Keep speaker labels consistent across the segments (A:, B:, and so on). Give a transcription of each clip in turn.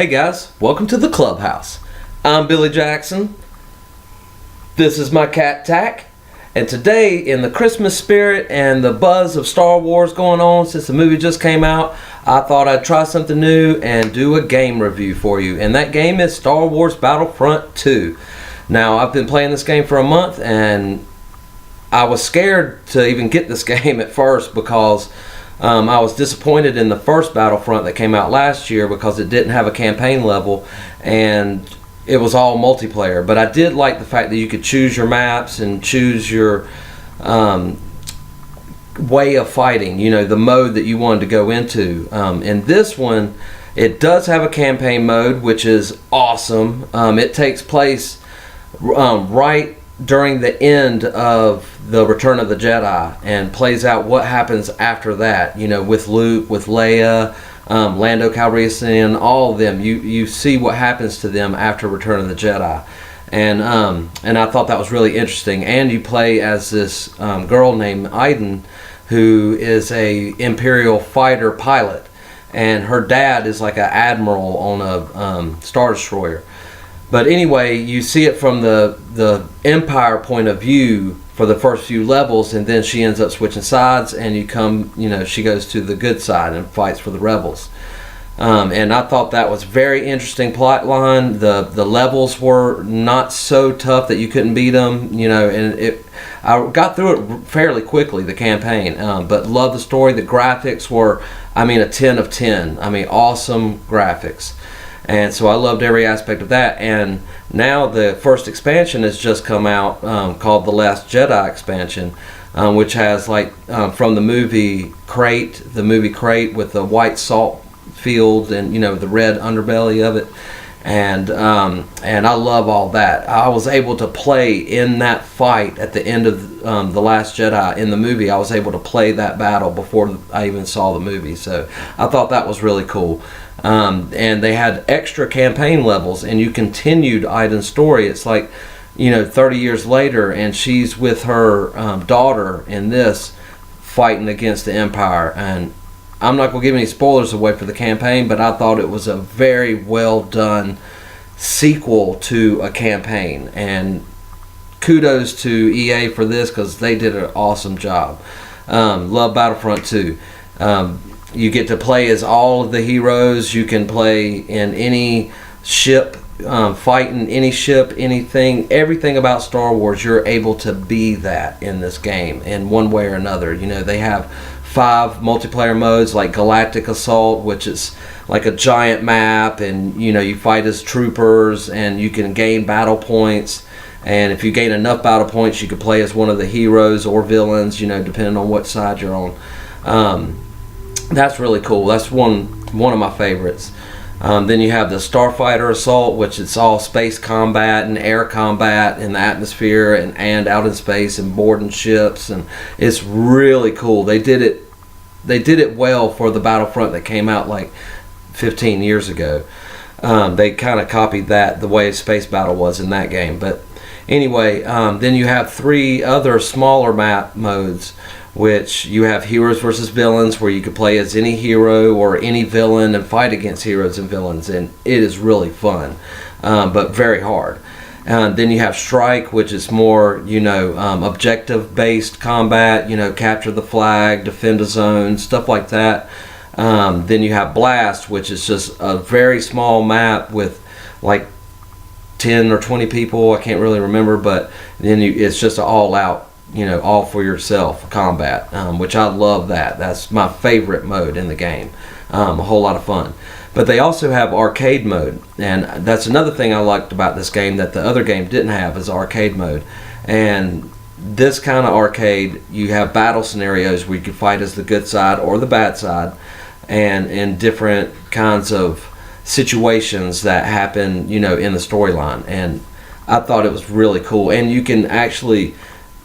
A: Hey guys, welcome to the clubhouse. I'm Billy Jackson. This is my cat Tack. And today, in the Christmas spirit and the buzz of Star Wars going on since the movie just came out, I thought I'd try something new and do a game review for you. And that game is Star Wars Battlefront 2. Now, I've been playing this game for a month and I was scared to even get this game at first because I was disappointed in the first Battlefront that came out last year because it didn't have a campaign level and it was all multiplayer. But I did like the fact that you could choose your maps and choose your way of fighting, you know, the mode that you wanted to go into. In this one, it does have a campaign mode, which is awesome. It takes place right during the end of the Return of the Jedi and plays out what happens after that, you know, with Luke, with Leia, Lando Calrissian, all of them. You see what happens to them after Return of the Jedi, and I thought that was really interesting. And you play as this girl named Iden, who is a Imperial fighter pilot, and her dad is like an admiral on a Star Destroyer. But anyway, you see it from the Empire point of view for the first few levels, and then she ends up switching sides, and she goes to the good side and fights for the rebels. And I thought that was very interesting plot line. The levels were not so tough that you couldn't beat them, you know, and I got through it fairly quickly, the campaign, but loved the story. The graphics were, a 10 of 10. Awesome graphics. And so I loved every aspect of that. And now the first expansion has just come out, called The Last Jedi expansion, which has from the movie Crate with the white salt field and the red underbelly of it. And I love all that. I was able to play in that fight at the end of The Last Jedi in the movie. I was able to play that battle before I even saw the movie. So I thought that was really cool. And they had extra campaign levels, and you continued Iden's story. It's 30 years later, and she's with her daughter in this, fighting against the Empire. And I'm not going to give any spoilers away for the campaign, but I thought it was a very well done sequel to a campaign. And kudos to EA for this, because they did an awesome job. Love Battlefront 2. You get to play as all of the heroes. You can play in any ship, fighting any ship, anything, everything about Star Wars. You're able to be that in this game in one way or another. They have 5 multiplayer modes, like Galactic Assault, which is like a giant map, and you fight as troopers, and you can gain battle points. And if you gain enough battle points, you can play as one of the heroes or villains, depending on what side you're on. That's really cool. That's one of my favorites. Then you have the Starfighter Assault, which it's all space combat and air combat in the atmosphere and out in space and boarding ships, and it's really cool. They did it well for the Battlefront that came out 15 years ago. They kind of copied that, the way Space Battle was in that game. But anyway, then you have 3 other smaller map modes, which you have Heroes versus Villains, where you can play as any hero or any villain and fight against heroes and villains, and it is really fun, but very hard. Then you have Strike, which is more objective-based combat, capture the flag, defend a zone, stuff like that. Then you have Blast, which is just a very small map with 10 or 20 people, I can't really remember, but then it's just an all-out, all for yourself combat, which I love that. That's my favorite mode in the game. A whole lot of fun. But they also have arcade mode, and that's another thing I liked about this game that the other game didn't have, is arcade mode. And this kind of arcade, you have battle scenarios where you can fight as the good side or the bad side, and in different kinds of situations that happen, in the storyline. And I thought it was really cool. And you can actually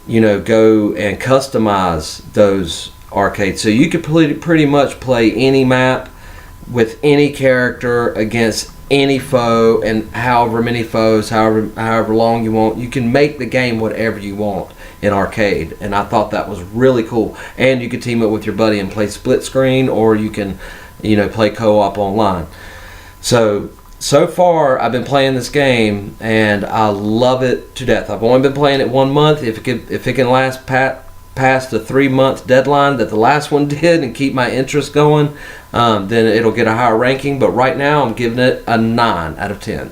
A: go and customize those arcades. So you could pretty much play any map with any character against any foe, and however many foes, however long you want. You can make the game whatever you want in arcade, and I thought that was really cool. And you could team up with your buddy and play split screen, or you can play co-op online. So so far I've been playing this game and I love it to death. I've only been playing it 1 month. If it can last past the 3-month deadline that the last one did and keep my interest going, then it'll get a higher ranking. But right now I'm giving it a 9 out of 10.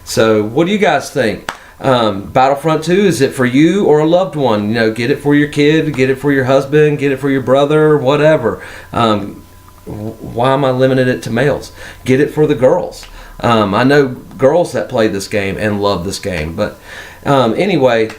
A: So what do you guys think? Battlefront 2, is it for you or a loved one? You know, get it for your kid, get it for your husband, get it for your brother, whatever. Why am I limiting it to males? Get it for the girls. I know girls that play this game and love this game. But anyway,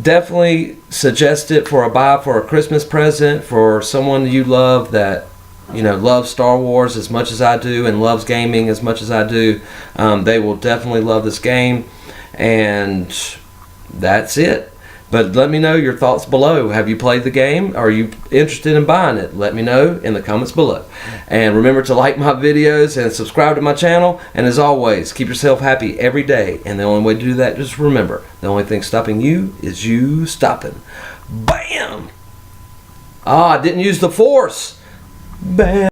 A: definitely suggest it for a buy for a Christmas present for someone you love that, you know, loves Star Wars as much as I do and loves gaming as much as I do. They will definitely love this game. And that's it. But let me know your thoughts below. Have you played the game? Are you interested in buying it? Let me know in the comments below. And remember to like my videos and subscribe to my channel. And as always, keep yourself happy every day. And the only way to do that, just remember, the only thing stopping you is you stopping. Bam! Ah, I didn't use the force. Bam!